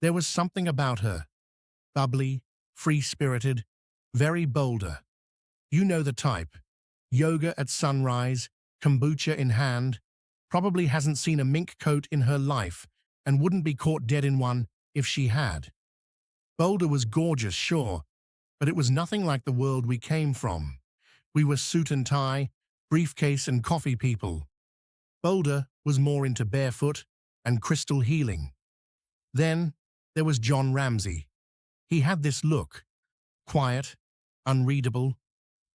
There was something about her. Bubbly, free-spirited, very Boulder. You know the type. Yoga at sunrise, kombucha in hand, probably hasn't seen a mink coat in her life and wouldn't be caught dead in one if she had. Boulder was gorgeous, sure, but it was nothing like the world we came from. We were suit and tie, briefcase and coffee people. Boulder was more into barefoot and crystal healing. Then there was John Ramsey. He had this look, quiet, unreadable,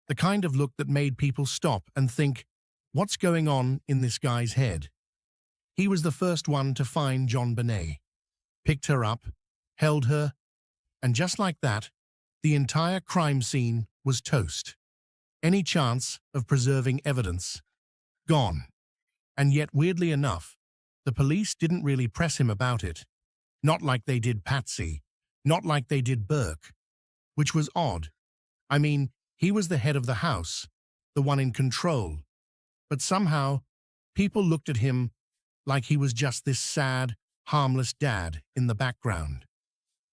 the kind of look that made people stop and think, what's going on in this guy's head? He was the first one to find JonBenet, picked her up, held her, and just like that, the entire crime scene was toast. Any chance of preserving evidence? Gone. And yet, weirdly enough, the police didn't really press him about it. Not like they did Patsy, not like they did Burke, which was odd. I mean, he was the head of the house, the one in control. But somehow, people looked at him like he was just this sad, harmless dad in the background.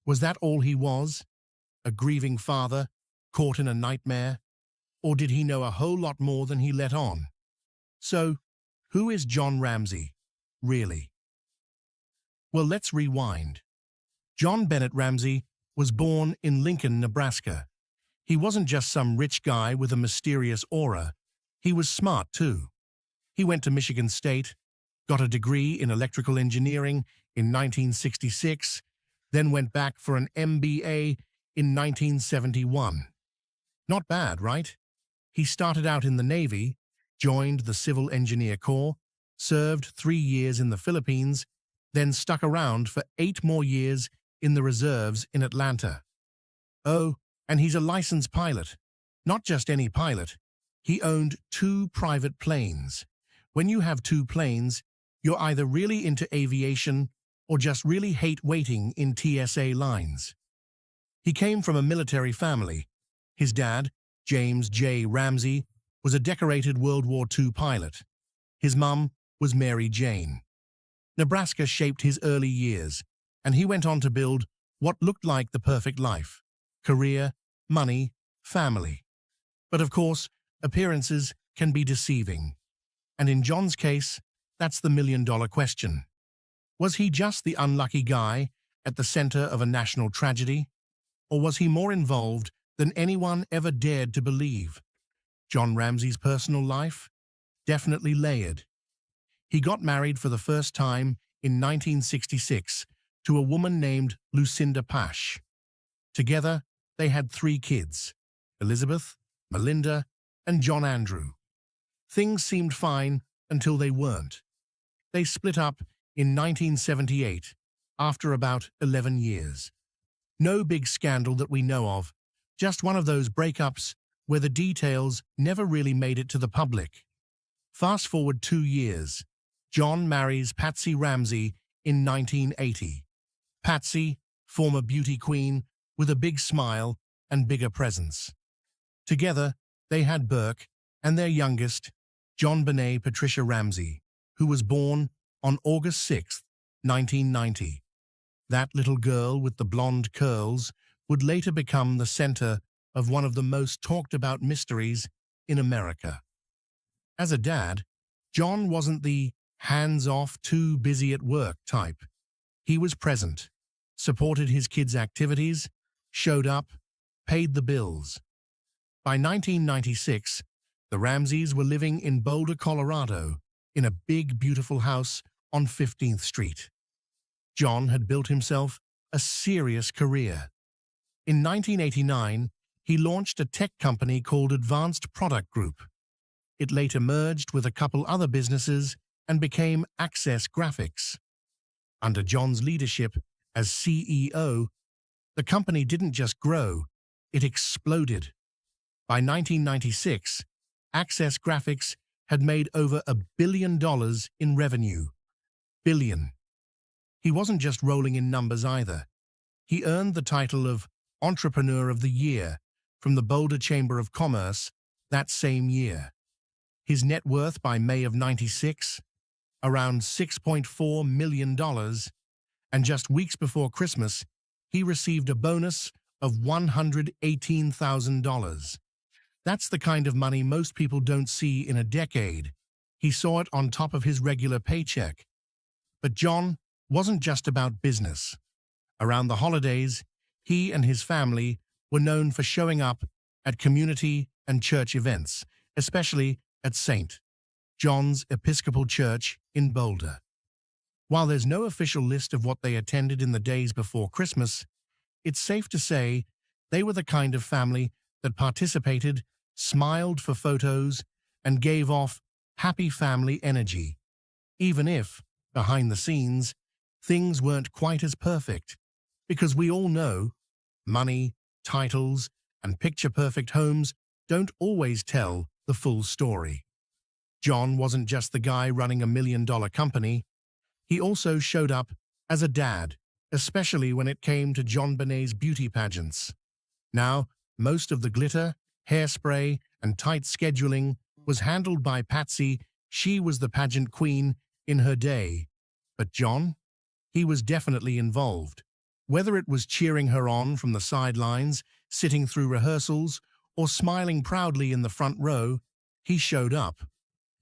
Was that all he was? A grieving father, caught in a nightmare? Or did he know a whole lot more than he let on? So, who is John Ramsey, really? Well, let's rewind. JonBenet Ramsey was born in Lincoln, Nebraska. He wasn't just some rich guy with a mysterious aura. He was smart, too. He went to Michigan State, got a degree in electrical engineering in 1966, then went back for an MBA in 1971. Not bad, right? He started out in the Navy, joined the Civil Engineer Corps, served 3 years in the Philippines, then stuck around for 8 more years in the reserves in Atlanta. Oh, and he's a licensed pilot. Not just any pilot. He owned 2 private planes. When you have 2 planes, you're either really into aviation or just really hate waiting in TSA lines. He came from a military family. His dad, James J. Ramsey, was a decorated World War II pilot. His mum was Mary Jane. Nebraska shaped his early years, and he went on to build what looked like the perfect life: career, money, family. But of course, appearances can be deceiving. And in John's case, that's the million-dollar question. Was he just the unlucky guy at the center of a national tragedy? Or was he more involved than anyone ever dared to believe? John Ramsey's personal life? Definitely layered. He got married for the first time in 1966 to a woman named Lucinda Pash. Together, they had 3 kids: Elizabeth, Melinda, and John Andrew. Things seemed fine until they weren't. They split up in 1978, after about 11 years. No big scandal that we know of, just one of those breakups where the details never really made it to the public. Fast forward 2 years. John marries Patsy Ramsey in 1980. Patsy, former beauty queen, with a big smile and bigger presence. Together, they had Burke and their youngest, JonBenet Patricia Ramsey, who was born on August 6, 1990. That little girl with the blonde curls would later become the center of one of the most talked-about mysteries in America. As a dad, John wasn't the hands-off, too busy at work type. He was present, supported his kids' activities, showed up, paid the bills. By 1996, the Ramseys were living in Boulder, Colorado, in a big, beautiful house on 15th Street. John had built himself a serious career. In 1989, he launched a tech company called Advanced Product Group. It later merged with a couple other businesses and became Access Graphics. Under John's leadership as CEO, the company didn't just grow, it exploded. By 1996, Access Graphics had made over $1 billion in revenue. Billion. He wasn't just rolling in numbers either. He earned the title of Entrepreneur of the Year from the Boulder Chamber of Commerce that same year. His net worth by May of '96, around $6.4 million, and just weeks before Christmas, he received a bonus of $118,000. That's the kind of money most people don't see in a decade. He saw it on top of his regular paycheck. But John wasn't just about business. Around the holidays, he and his family were known for showing up at community and church events, especially at St. John's Episcopal Church in Boulder. While there's no official list of what they attended in the days before Christmas, it's safe to say they were the kind of family that participated, smiled for photos, and gave off happy family energy, even if, behind the scenes, things weren't quite as perfect, because we all know money, titles, and picture-perfect homes don't always tell the full story. John wasn't just the guy running a million-dollar company. He also showed up as a dad, especially when it came to JonBenet's beauty pageants. Now, most of the glitter, hairspray, and tight scheduling was handled by Patsy. She was the pageant queen in her day. But John? He was definitely involved. Whether it was cheering her on from the sidelines, sitting through rehearsals, or smiling proudly in the front row, he showed up.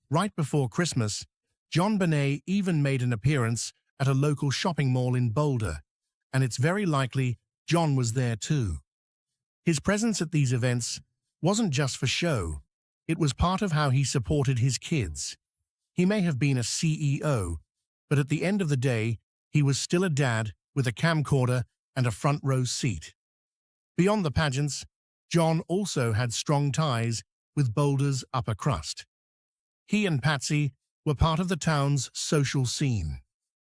Right before Christmas, JonBenet even made an appearance at a local shopping mall in Boulder, and it's very likely John was there too. His presence at these events wasn't just for show. It was part of how he supported his kids. He may have been a CEO, but at the end of the day, he was still a dad with a camcorder and a front row seat. Beyond the pageants, John also had strong ties with Boulder's upper crust. He and Patsy were part of the town's social scene,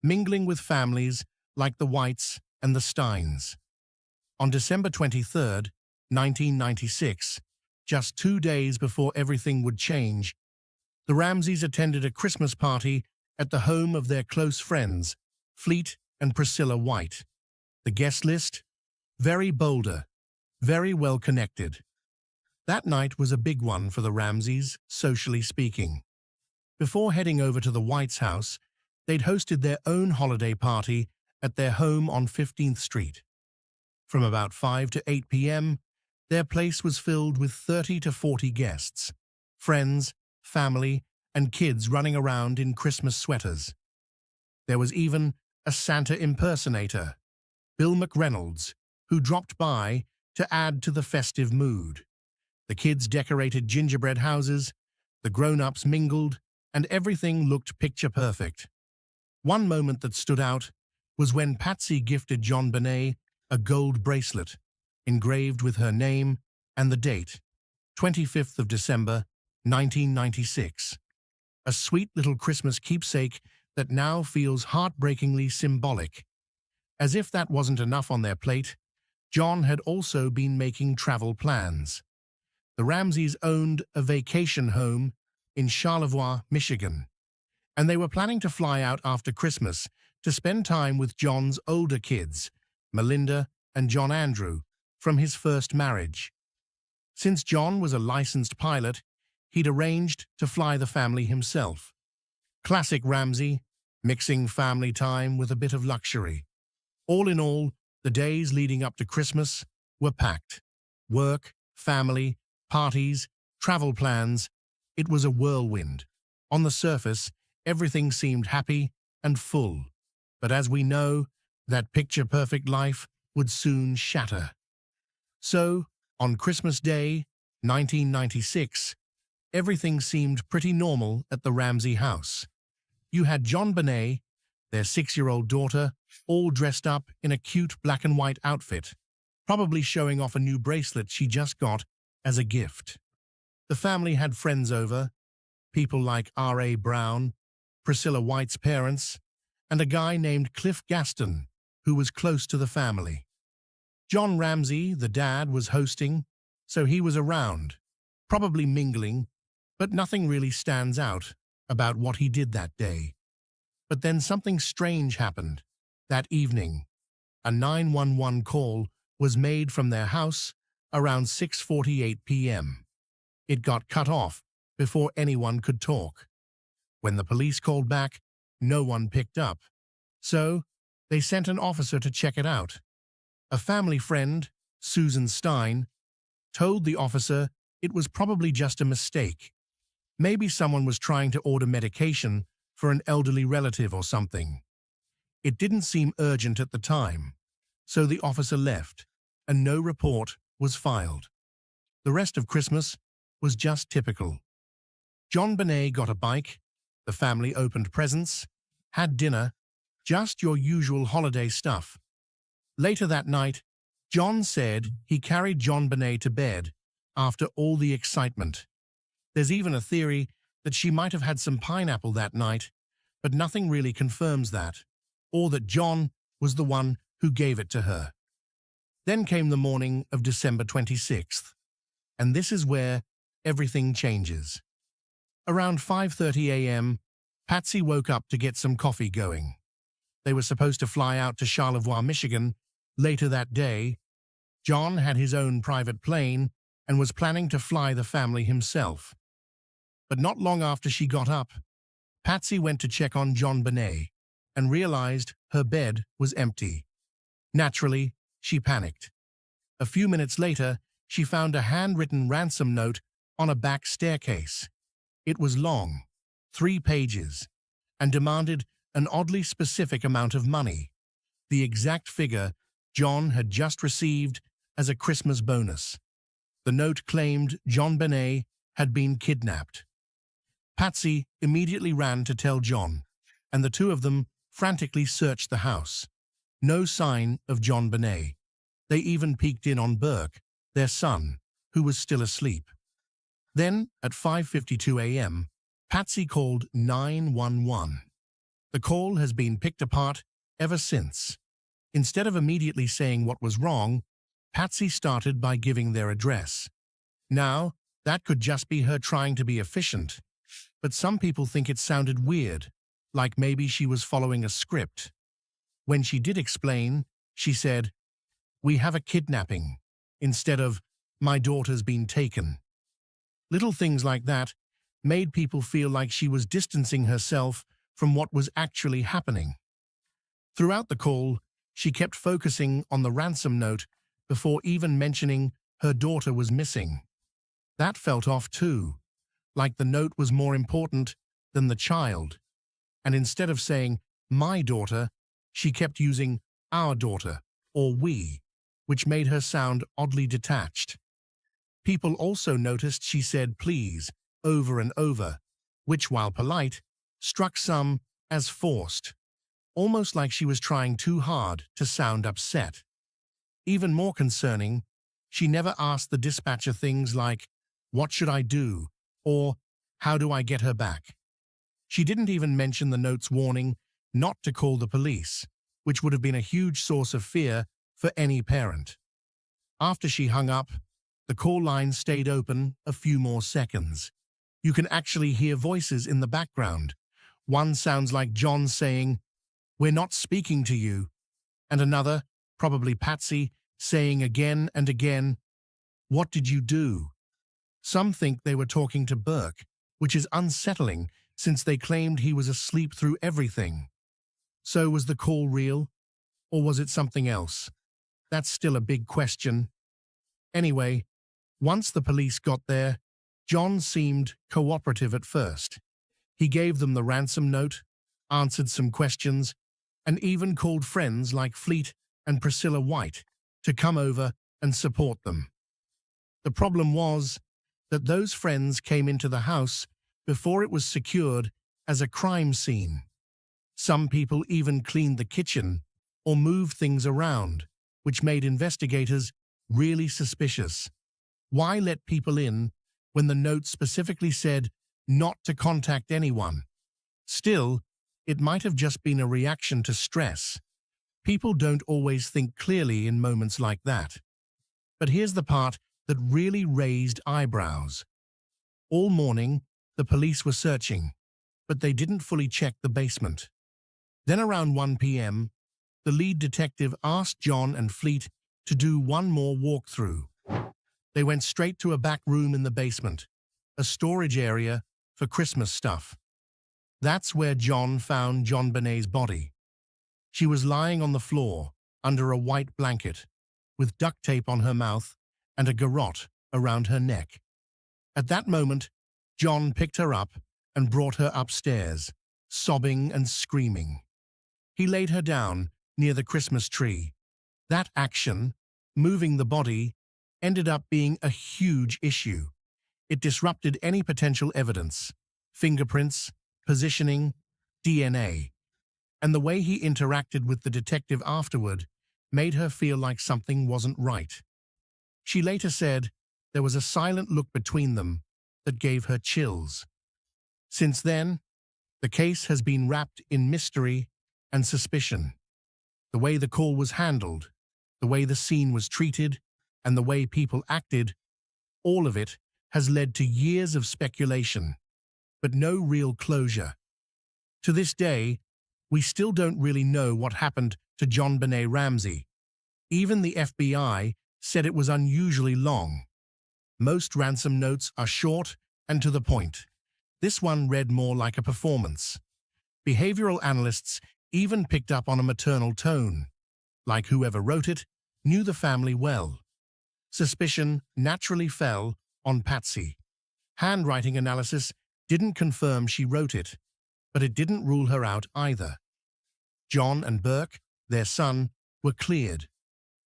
mingling with families like the Whites and the Steins. On December 23, 1996, just 2 days before everything would change, the Ramseys attended a Christmas party at the home of their close friends, Fleet and Priscilla White. The guest list? Very Boulder, very well connected. That night was a big one for the Ramseys, socially speaking. Before heading over to the White's house, they'd hosted their own holiday party at their home on 15th Street. From about 5 to 8 p.m., their place was filled with 30 to 40 guests, friends, family, and kids running around in Christmas sweaters. There was even a Santa impersonator, Bill McReynolds, who dropped by to add to the festive mood. The kids decorated gingerbread houses, the grown-ups mingled, and everything looked picture-perfect. One moment that stood out was when Patsy gifted JonBenet a gold bracelet, engraved with her name and the date, 25th of December, 1996. A sweet little Christmas keepsake that now feels heartbreakingly symbolic. As if that wasn't enough on their plate, John had also been making travel plans. The Ramseys owned a vacation home in Charlevoix, Michigan, and they were planning to fly out after Christmas to spend time with John's older kids, Melinda and John Andrew, from his first marriage. Since John was a licensed pilot, he'd arranged to fly the family himself. Classic Ramsey, mixing family time with a bit of luxury. All in all, the days leading up to Christmas were packed. Work, family, parties, travel plans. It was a whirlwind. On the surface, everything seemed happy and full. But as we know, that picture-perfect life would soon shatter. So, on Christmas Day, 1996, everything seemed pretty normal at the Ramsey house. You had JonBenet, their 6-year-old daughter, all dressed up in a cute black and white outfit, probably showing off a new bracelet she just got as a gift. The family had friends over, people like R.A. Brown, Priscilla White's parents, and a guy named Cliff Gaston, who was close to the family. John Ramsey, the dad, was hosting, so he was around, probably mingling, but nothing really stands out about what he did that day. But then something strange happened. That evening, a 911 call was made from their house around 6:48 p.m. It got cut off before anyone could talk. When the police called back, no one picked up. So, They sent an officer to check it out. A family friend, Susan Stein, told the officer it was probably just a mistake. Maybe someone was trying to order medication for an elderly relative or something. It didn't seem urgent at the time, so the officer left, and no report was filed. The rest of Christmas was just typical. JonBenet got a bike, the family opened presents, had dinner, just your usual holiday stuff. Later that night, John said he carried JonBenet to bed after all the excitement. There's even a theory that she might have had some pineapple that night, but nothing really confirms that, or that John was the one who gave it to her. Then came the morning of December 26th, and this is where everything changes. Around 5:30 a.m., Patsy woke up to get some coffee going. They were supposed to fly out to Charlevoix, Michigan, later that day. John had his own private plane and was planning to fly the family himself. But not long after she got up, Patsy went to check on JonBenet and realized her bed was empty. Naturally, she panicked. A few minutes later, she found a handwritten ransom note on a back staircase. It was long, 3 pages, and demanded an oddly specific amount of money, the exact figure John had just received as a Christmas bonus. The note claimed JonBenet had been kidnapped. Patsy immediately ran to tell John, and the two of them frantically searched the house. No sign of JonBenet. They even peeked in on Burke, their son, who was still asleep. Then, at 5:52 a.m., Patsy called 911. The call has been picked apart ever since. Instead of immediately saying what was wrong, Patsy started by giving their address. Now, that could just be her trying to be efficient, but some people think it sounded weird, like maybe she was following a script. When she did explain, she said, "We have a kidnapping," instead of, "My daughter's been taken." Little things like that made people feel like she was distancing herself from what was actually happening. Throughout the call, she kept focusing on the ransom note before even mentioning her daughter was missing. That felt off too, like the note was more important than the child. And instead of saying, "my daughter," she kept using "our daughter," or "we," which made her sound oddly detached. People also noticed she said "please" over and over, which, while polite, struck some as forced, almost like she was trying too hard to sound upset. Even more concerning, she never asked the dispatcher things like, "What should I do?" or "How do I get her back?" She didn't even mention the note's warning not to call the police, which would have been a huge source of fear for any parent. After she hung up, the call line stayed open a few more seconds. You can actually hear voices in the background. One sounds like John saying, "We're not speaking to you," and another, probably Patsy, saying again and again, "What did you do?" Some think they were talking to Burke, which is unsettling since they claimed he was asleep through everything. So was the call real, or was it something else? That's still a big question. Anyway, once the police got there, John seemed cooperative at first. He gave them the ransom note, answered some questions, and even called friends like Fleet and Priscilla White to come over and support them. The problem was that those friends came into the house before it was secured as a crime scene. Some people even cleaned the kitchen or moved things around, which made investigators really suspicious. Why let people in when the note specifically said not to contact anyone? Still, it might have just been a reaction to stress. People don't always think clearly in moments like that. But here's the part that really raised eyebrows. All morning, the police were searching, but they didn't fully check the basement. Then around 1 p.m., the lead detective asked John and Fleet to do one more walkthrough. They went straight to a back room in the basement, a storage area for Christmas stuff. That's where John found JonBenet's body. She was lying on the floor, under a white blanket, with duct tape on her mouth and a garrote around her neck. At that moment, John picked her up and brought her upstairs, sobbing and screaming. He laid her down near the Christmas tree. That action, moving the body, ended up being a huge issue. It disrupted any potential evidence, fingerprints, positioning, DNA, and the way he interacted with the detective afterward made her feel like something wasn't right. She later said there was a silent look between them that gave her chills. Since then, the case has been wrapped in mystery and suspicion. The way the call was handled, the way the scene was treated, and the way people acted, all of it has led to years of speculation, but no real closure. To this day, we still don't really know what happened to JonBenet Ramsey. Even the FBI said it was unusually long. Most ransom notes are short and to the point. This one read more like a performance. Behavioral analysts even picked up on a maternal tone, like whoever wrote it knew the family well. Suspicion naturally fell on Patsy. Handwriting analysis didn't confirm she wrote it, but it didn't rule her out either. John and Burke, their son, were cleared.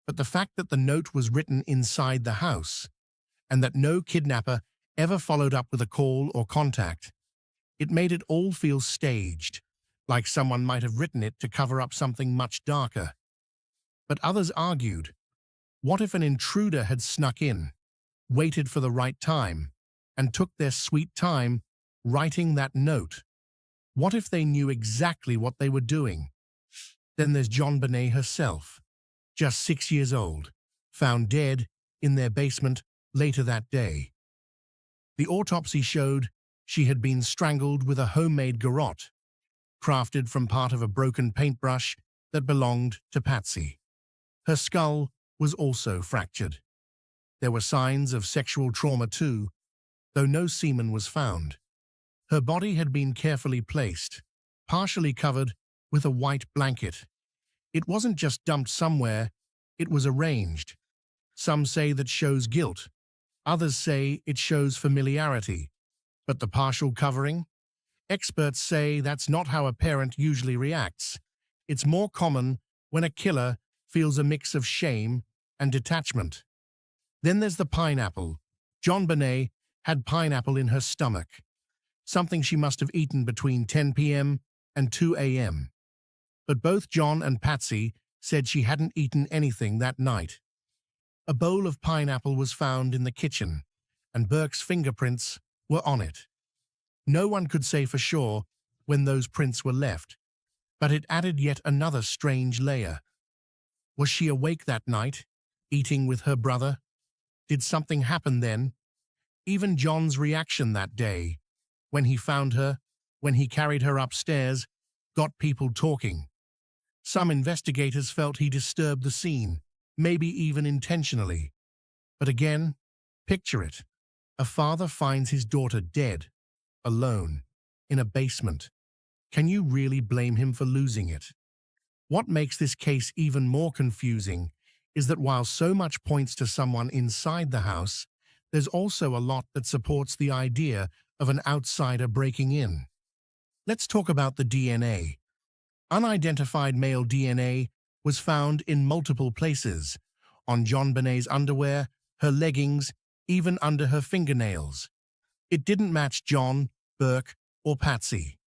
But the fact that the note was written inside the house, and that no kidnapper ever followed up with a call or contact, it made it all feel staged, like someone might have written it to cover up something much darker. But others argued, what if an intruder had snuck in, waited for the right time, and took their sweet time writing that note? What if they knew exactly what they were doing? Then there's JonBenet herself, just 6 years old, found dead in their basement later that day. The autopsy showed she had been strangled with a homemade garrote, crafted from part of a broken paintbrush that belonged to Patsy. Her skull was also fractured. There were signs of sexual trauma too, though no semen was found. Her body had been carefully placed, partially covered with a white blanket. It wasn't just dumped somewhere, it was arranged. Some say that shows guilt. Others say it shows familiarity. But the partial covering? Experts say that's not how a parent usually reacts. It's more common when a killer feels a mix of shame and detachment. Then there's the pineapple. JonBenet had pineapple in her stomach, something she must have eaten between 10 p.m. and 2 a.m. But both John and Patsy said she hadn't eaten anything that night. A bowl of pineapple was found in the kitchen, and Burke's fingerprints were on it. No one could say for sure when those prints were left, but it added yet another strange layer. Was she awake that night, eating with her brother? Did something happen then? Even John's reaction that day, when he found her, when he carried her upstairs, got people talking. Some investigators felt he disturbed the scene, maybe even intentionally. But again, picture it. A father finds his daughter dead, alone, in a basement. Can you really blame him for losing it? What makes this case even more confusing is that while so much points to someone inside the house, there's also a lot that supports the idea of an outsider breaking in. Let's talk about the DNA. Unidentified male DNA was found in multiple places, on JonBenet's underwear, her leggings, even under her fingernails. It didn't match John, Burke, or Patsy.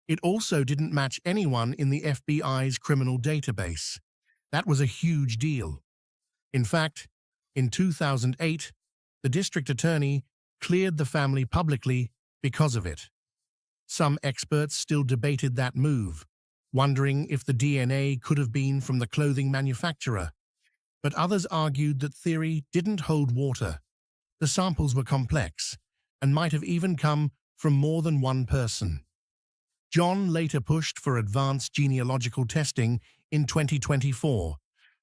It also didn't match anyone in the FBI's criminal database. That was a huge deal. In fact, in 2008, the district attorney cleared the family publicly because of it. Some experts still debated that move, wondering if the DNA could have been from the clothing manufacturer. But others argued that theory didn't hold water. The samples were complex and might have even come from more than one person. John later pushed for advanced genealogical testing in 2024,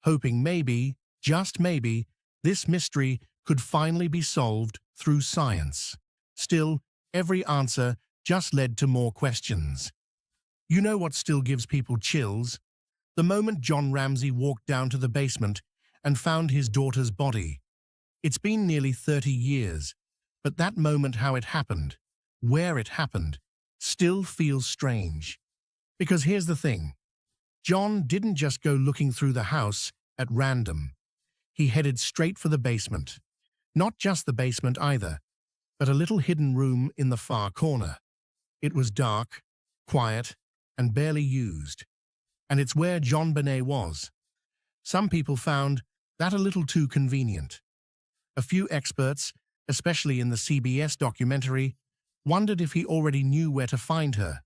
hoping maybe, just maybe, this mystery could finally be solved through science. Still, every answer just led to more questions. You know what still gives people chills? The moment John Ramsey walked down to the basement and found his daughter's body. It's been nearly 30 years, but that moment, how it happened, where it happened, still feels strange. Because here's the thing. John didn't just go looking through the house at random. He headed straight for the basement. Not just the basement either, but a little hidden room in the far corner. It was dark, quiet, and barely used. And it's where JonBenet was. Some people found that a little too convenient. A few experts, especially in the CBS documentary, wondered if he already knew where to find her.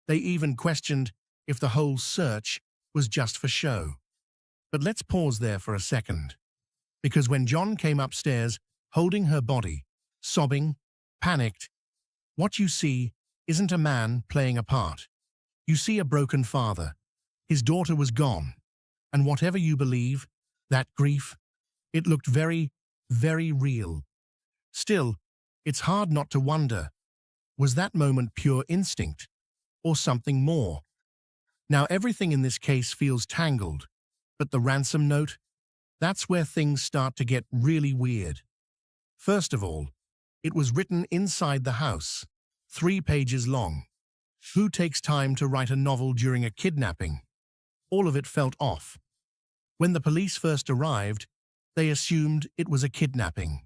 They even questioned if the whole search was just for show. But let's pause there for a second. Because when John came upstairs, holding her body, sobbing, panicked, what you see isn't a man playing a part. You see a broken father. His daughter was gone. And whatever you believe, that grief, it looked very, very real. Still, it's hard not to wonder, was that moment pure instinct or something more? Now, everything in this case feels tangled, but the ransom note, that's where things start to get really weird. First of all, it was written inside the house, 3 pages long. Who takes time to write a novel during a kidnapping? All of it felt off. When the police first arrived, they assumed it was a kidnapping.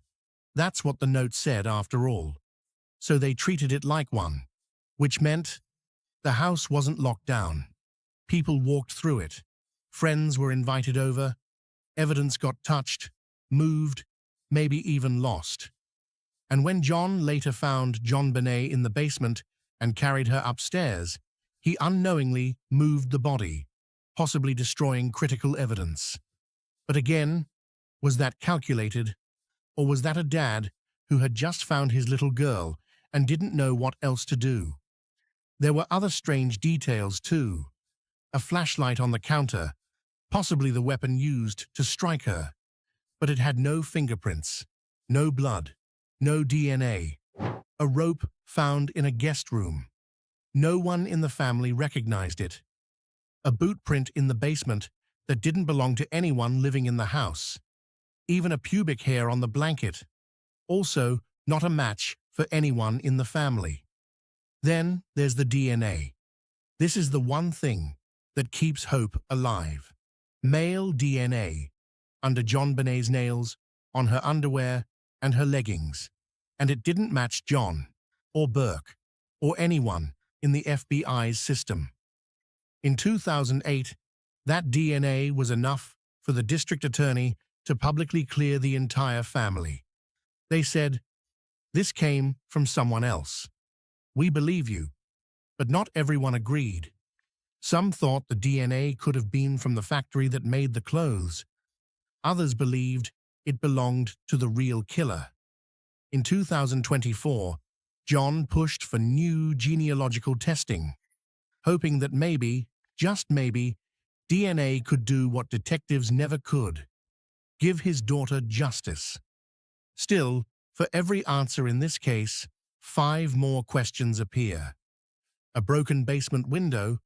That's what the note said after all. So they treated it like one, which meant the house wasn't locked down. People walked through it. Friends were invited over. Evidence got touched, moved, maybe even lost. And when John later found JonBenet in the basement and carried her upstairs, he unknowingly moved the body, possibly destroying critical evidence. But again, was that calculated? Or was that a dad who had just found his little girl and didn't know what else to do? There were other strange details too. A flashlight on the counter, possibly the weapon used to strike her. But it had no fingerprints, no blood, no DNA. A rope found in a guest room. No one in the family recognized it. A boot print in the basement that didn't belong to anyone living in the house. Even a pubic hair on the blanket. Also, not a match for anyone in the family. Then there's the DNA. This is the one thing that keeps hope alive. Male DNA, under JonBenet's nails, on her underwear and her leggings. And it didn't match John, or Burke, or anyone in the FBI's system. In 2008, that DNA was enough for the district attorney to publicly clear the entire family. They said, "This came from someone else. We believe you." But not everyone agreed. Some thought the DNA could have been from the factory that made the clothes. Others believed it belonged to the real killer. In 2024, John pushed for new genealogical testing, hoping that maybe, just maybe, DNA could do what detectives never could: give his daughter justice. Still, for every answer in this case, 5 more questions appear. A broken basement window?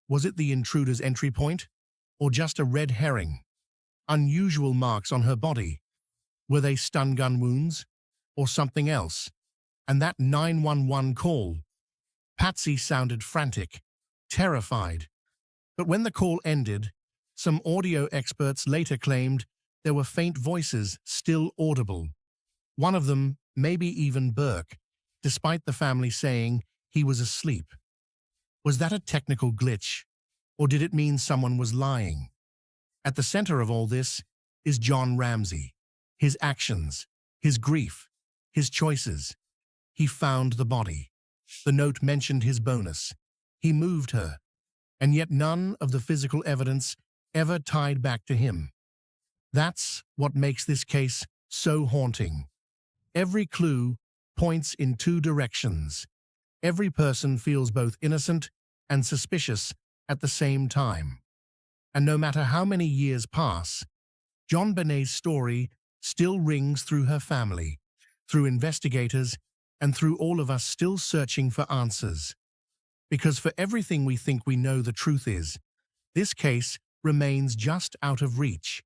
Was it the intruder's entry point? Or just a red herring? Unusual marks on her body? Were they stun gun wounds? Or something else? And that 911 call? Patsy sounded frantic, terrified. But when the call ended, some audio experts later claimed there were faint voices still audible. One of them, maybe even Burke, despite the family saying he was asleep. Was that a technical glitch, or did it mean someone was lying? At the center of all this is John Ramsey, his actions, his grief, his choices. He found the body. The note mentioned his bonus. He moved her, and yet none of the physical evidence ever tied back to him. That's what makes this case so haunting. Every clue points in 2 directions. Every person feels both innocent and suspicious at the same time. And no matter how many years pass, JonBenet's story still rings through her family, through investigators, and through all of us still searching for answers. Because for everything we think we know, the truth is, This case remains just out of reach.